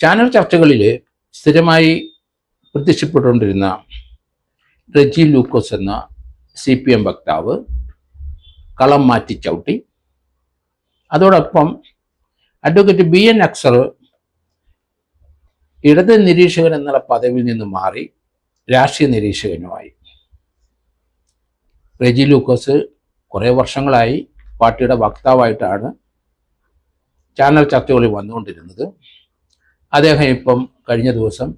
Channel ചർച്ചകളിൽ സ്ഥിരമായി പ്രത്യക്ഷപ്പെട്ടുകൊണ്ടിരുന്ന റെജി ലൂക്കോസ് എന്ന CPM വക്താവ് കളം മാറ്റി ചവിട്ടി. അതോടൊപ്പം അഡ്വക്കേറ്റ് BN അക്സർ ഇടത് നിരീക്ഷകൻ എന്നുള്ള പദവിയിൽ നിന്ന് മാറി രാഷ്ട്രീയ നിരീക്ഷകനുമായി. റെജി ലൂക്കോസ് കുറേ വർഷങ്ങളായി പാർട്ടിയുടെ വക്താവായിട്ടാണ് ചാനൽ ചർച്ചകളിൽ വന്നുകൊണ്ടിരുന്നത്. അദ്ദേഹം ഇപ്പം കഴിഞ്ഞ ദിവസം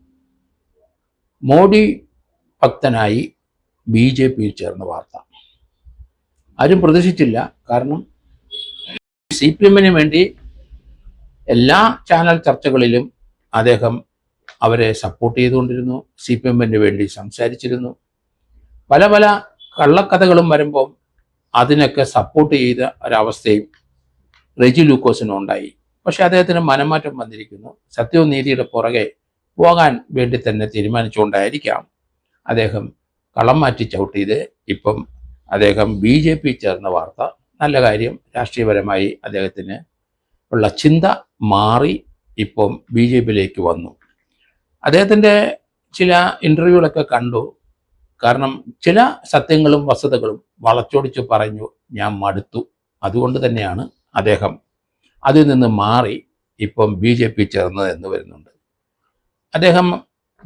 മോഡി ഭക്തനായി BJPയിൽ ചേർന്ന വാർത്ത ആരും പ്രതീക്ഷിച്ചില്ല. കാരണം CPMന് വേണ്ടി എല്ലാ ചാനൽ ചർച്ചകളിലും അദ്ദേഹം അവരെ സപ്പോർട്ട് ചെയ്തുകൊണ്ടിരുന്നു, CPMന് വേണ്ടി സംസാരിച്ചിരുന്നു. പല പല കള്ളക്കഥകളും വരുമ്പോൾ അതിനൊക്കെ സപ്പോർട്ട് ചെയ്ത ഒരവസ്ഥയും റെജി ലൂക്കോസിനുണ്ടായി. പക്ഷെ അദ്ദേഹത്തിന് മനംമാറ്റം വന്നിരിക്കുന്നു. സത്യവും നീതിയുടെ പുറകെ പോകാൻ വേണ്ടി തന്നെ തീരുമാനിച്ചുകൊണ്ടായിരിക്കാം അദ്ദേഹം കളം മാറ്റി ചവിട്ടിയത്. ഇപ്പം അദ്ദേഹം BJP ചേർന്ന വാർത്ത നല്ല കാര്യം. രാഷ്ട്രീയപരമായി അദ്ദേഹത്തിന് ഉള്ള ചിന്ത മാറി ഇപ്പം BJPയിലേക്ക് വന്നു. അദ്ദേഹത്തിൻ്റെ ചില ഇൻ്റർവ്യൂകളൊക്കെ കണ്ടു. കാരണം ചില സത്യങ്ങളും വസ്തുതകളും വളച്ചൊടിച്ച് പറഞ്ഞു ഞാൻ മടുത്തു. അതുകൊണ്ട് തന്നെയാണ് അദ്ദേഹം അതിൽ നിന്ന് മാറി ഇപ്പം BJP ചേർന്നത് എന്ന് വരുന്നുണ്ട്. അദ്ദേഹം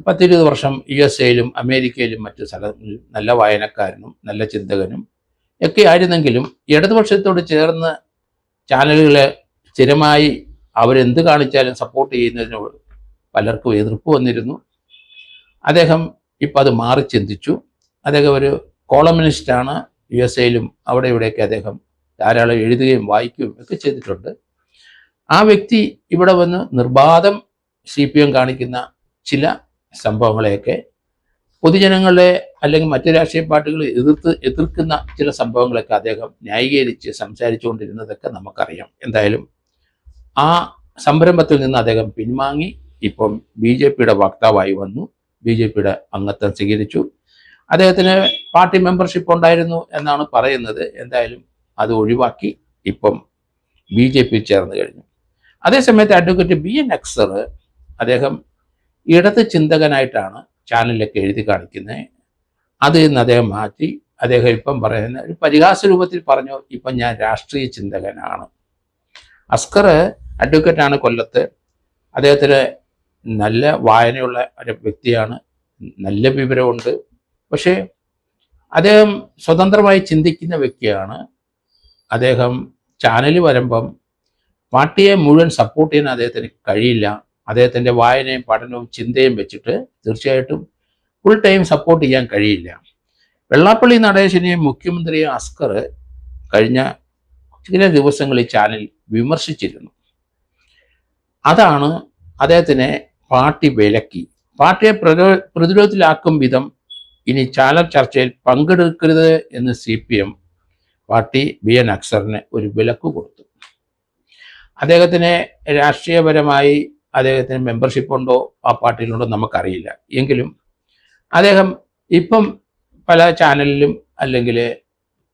10-20 വർഷം USA-യിലും അമേരിക്കയിലും മറ്റു സ്ഥലങ്ങളിലും നല്ല വായനക്കാരനും നല്ല ചിന്തകനും ഒക്കെ ആയിരുന്നെങ്കിലും ഇടതുപക്ഷത്തോട് ചേർന്ന് ചാനലുകളെ സ്ഥിരമായി അവരെന്ത് കാണിച്ചാലും സപ്പോർട്ട് ചെയ്യുന്നതിനോട് പലർക്കും എതിർപ്പ് വന്നിരുന്നു. അദ്ദേഹം ഇപ്പം അത് മാറി ചിന്തിച്ചു. അദ്ദേഹം ഒരു കോളമിനിസ്റ്റാണ്. USA-യിലും അവിടെ ഇവിടെയൊക്കെ അദ്ദേഹം ധാരാളം എഴുതുകയും വായിക്കുകയും ഒക്കെ ചെയ്തിട്ടുണ്ട്. ആ വ്യക്തി ഇവിടെ വന്ന് നിർബാധം CPM കാണിക്കുന്ന ചില സംഭവങ്ങളെയൊക്കെ പൊതുജനങ്ങളെ അല്ലെങ്കിൽ മറ്റു രാഷ്ട്രീയ പാർട്ടികൾ എതിർക്കുന്ന ചില സംഭവങ്ങളൊക്കെ അദ്ദേഹം ന്യായീകരിച്ച് സംസാരിച്ചുകൊണ്ടിരുന്നതൊക്കെ നമുക്കറിയാം. എന്തായാലും ആ സംരംഭത്തിൽ നിന്ന് അദ്ദേഹം പിൻവാങ്ങി ഇപ്പം BJPയുടെ വക്താവായി വന്നു. BJPയുടെ അംഗത്വം സ്വീകരിച്ചു. അദ്ദേഹത്തിന് പാർട്ടി മെമ്പർഷിപ്പ് ഉണ്ടായിരുന്നു എന്നാണ് പറയുന്നത്. എന്തായാലും അത് ഒഴിവാക്കി ഇപ്പം BJPയിൽ ചേർന്ന് കഴിഞ്ഞു. അതേസമയത്ത് അഡ്വക്കേറ്റ് BN അക്സർ അദ്ദേഹം ഇടത് ചിന്തകനായിട്ടാണ് ചാനലിലൊക്കെ എഴുതി കാണിക്കുന്നത്. അതിൽ നിന്ന് അദ്ദേഹം മാറ്റി അദ്ദേഹം ഇപ്പം പറയുന്ന ഒരു പരിഹാസ രൂപത്തിൽ പറഞ്ഞു, ഇപ്പം ഞാൻ രാഷ്ട്രീയ ചിന്തകനാണ്. അസ്കർ അഡ്വക്കേറ്റാണ്, കൊല്ലത്ത്. അദ്ദേഹത്തിന് നല്ല വായനയുള്ള ഒരു വ്യക്തിയാണ്, നല്ല വിവരമുണ്ട്. പക്ഷേ അദ്ദേഹം സ്വതന്ത്രമായി ചിന്തിക്കുന്ന വ്യക്തിയാണ്. അദ്ദേഹം ചാനലിൽ വരുമ്പം പാർട്ടിയെ മുഴുവൻ സപ്പോർട്ട് ചെയ്യാൻ അദ്ദേഹത്തിന് കഴിയില്ല. അദ്ദേഹത്തിൻ്റെ വായനയും പഠനവും ചിന്തയും വെച്ചിട്ട് തീർച്ചയായിട്ടും ഫുൾ ടൈം സപ്പോർട്ട് ചെയ്യാൻ കഴിയില്ല. വെള്ളാപ്പള്ളി നടേശനെയും മുഖ്യമന്ത്രിയെ അസ്കർ കഴിഞ്ഞ ചില ദിവസങ്ങളിൽ ചാനൽ വിമർശിച്ചിരുന്നു. അതാണ് അദ്ദേഹത്തിനെ പാർട്ടി വിലക്കി. പാർട്ടിയെ പ്രതിരോധത്തിലാക്കും വിധം ഇനി ചാനൽ ചർച്ചയിൽ പങ്കെടുക്കരുത് എന്ന് CPM പാർട്ടി BN അക്സറിന് ഒരു വിലക്ക് കൊടുത്തു. അദ്ദേഹത്തിന് രാഷ്ട്രീയപരമായി അദ്ദേഹത്തിന് മെമ്പർഷിപ്പ് ഉണ്ടോ ആ പാർട്ടിയിലുണ്ടോ നമുക്കറിയില്ല. എങ്കിലും അദ്ദേഹം ഇപ്പം പല ചാനലിലും അല്ലെങ്കിൽ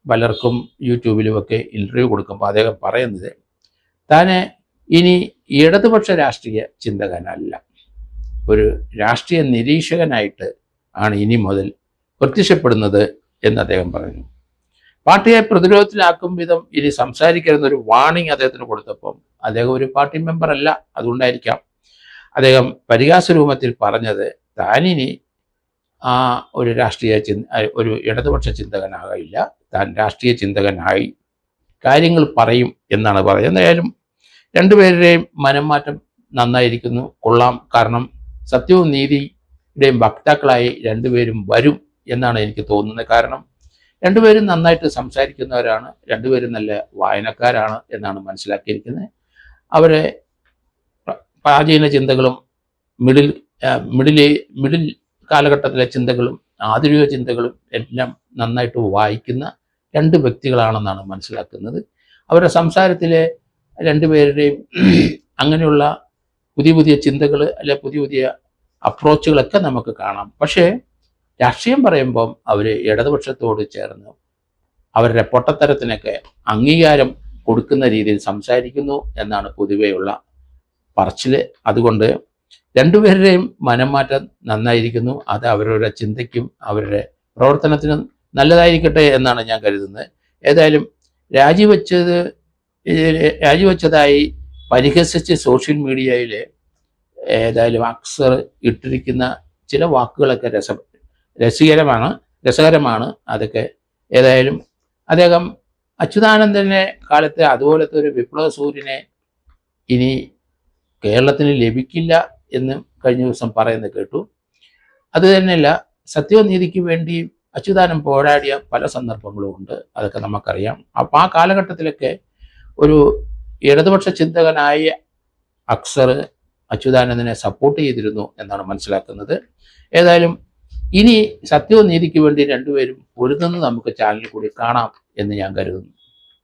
പലർക്കും യൂട്യൂബിലുമൊക്കെ ഇൻ്റർവ്യൂ കൊടുക്കുമ്പോൾ അദ്ദേഹം പറയുന്നത് താൻ ഇനി ഇടതുപക്ഷ രാഷ്ട്രീയ ചിന്തകനല്ല, ഒരു രാഷ്ട്രീയ നിരീക്ഷകനായിട്ട് ആണ് ഇനി മുതൽ പ്രത്യക്ഷപ്പെടുന്നത് എന്ന് അദ്ദേഹം പറഞ്ഞു. പാർട്ടിയെ പ്രതിരോധത്തിലാക്കും വിധം ഇനി സംസാരിക്കരുന്നൊരു വാർണിംഗ് അദ്ദേഹത്തിന് കൊടുത്തപ്പം അദ്ദേഹം ഒരു പാർട്ടി മെമ്പർ അല്ല. അതുകൊണ്ടായിരിക്കാം അദ്ദേഹം പരിഹാസ രൂപത്തിൽ പറഞ്ഞത് താനിനി ആ ഒരു ഒരു ഇടതുപക്ഷ ചിന്തകനാകില്ല, താൻ രാഷ്ട്രീയ ചിന്തകനായി കാര്യങ്ങൾ പറയും എന്നാണ് പറയുന്നത്. എന്തായാലും രണ്ടുപേരുടെയും മനംമാറ്റം നന്നായിരിക്കുന്നു, കൊള്ളാം. കാരണം സത്യവും നീതിയുടെയും വക്താക്കളായി രണ്ടുപേരും വരും എന്നാണ് എനിക്ക് തോന്നുന്നത്. കാരണം രണ്ടുപേരും നന്നായിട്ട് സംസാരിക്കുന്നവരാണ്, രണ്ടുപേരും നല്ല വായനക്കാരാണ് എന്നാണ് മനസ്സിലാക്കിയിരിക്കുന്നത്. അവരെ പ്രാചീന ചിന്തകളും മിഡിൽ കാലഘട്ടത്തിലെ ചിന്തകളും ആധുനിക ചിന്തകളും എല്ലാം നന്നായിട്ട് വായിക്കുന്ന രണ്ട് വ്യക്തികളാണെന്നാണ് മനസ്സിലാക്കുന്നത്. അവരുടെ സംസാരത്തിലെ രണ്ടുപേരുടെയും അങ്ങനെയുള്ള പുതിയ പുതിയ ചിന്തകൾ അല്ലെ പുതിയ പുതിയ അപ്രോച്ചുകളൊക്കെ നമുക്ക് കാണാം. പക്ഷേ രാഷ്ട്രീയം പറയുമ്പം അവർ ഇടതുപക്ഷത്തോട് ചേർന്ന് അവരുടെ പൊട്ടത്തരത്തിനൊക്കെ അംഗീകാരം കൊടുക്കുന്ന രീതിയിൽ സംസാരിക്കുന്നു എന്നാണ് പൊതുവെയുള്ള പറച്ചിൽ. അതുകൊണ്ട് രണ്ടുപേരുടെയും മനംമാറ്റം നന്നായിരിക്കുന്നു. അത് അവരുടെ ചിന്തയ്ക്കും അവരുടെ പ്രവർത്തനത്തിനും നല്ലതായിരിക്കട്ടെ എന്നാണ് ഞാൻ കരുതുന്നത്. ഏതായാലും രാജിവെച്ചതായി പരിഹസിച്ച് സോഷ്യൽ മീഡിയയിൽ ഏതായാലും അക്സർ ഇട്ടിരിക്കുന്ന ചില വാക്കുകളൊക്കെ രസകരമാണ് അതൊക്കെ. ഏതായാലും അദ്ദേഹം അച്യുതാനന്ദനെ കാലത്തെ അതുപോലത്തെ ഒരു വിപ്ലവ സൂര്യനെ ഇനി കേരളത്തിന് ലഭിക്കില്ല എന്ന് കഴിഞ്ഞ ദിവസം പറയുന്നത് കേട്ടു. അത് തന്നെയല്ല, സത്യവും നീതിക്ക് വേണ്ടി അച്യുതാനന്ദൻ പോരാടിയ പല സന്ദർഭങ്ങളും ഉണ്ട്, അതൊക്കെ നമുക്കറിയാം. അപ്പം ആ കാലഘട്ടത്തിലൊക്കെ ഒരു ഇടതുപക്ഷ ചിന്തകനായ അക്സർ അച്യുതാനന്ദനെ സപ്പോർട്ട് ചെയ്തിരുന്നു എന്നാണ് മനസ്സിലാക്കുന്നത്. ഏതായാലും ഇനി സത്യവും നീതിക്ക് വേണ്ടി രണ്ടുപേരും പൊരുതുന്നത് നമുക്ക് ചാനലിൽ കൂടി കാണാം എന്ന് ഞാൻ കരുതുന്നു.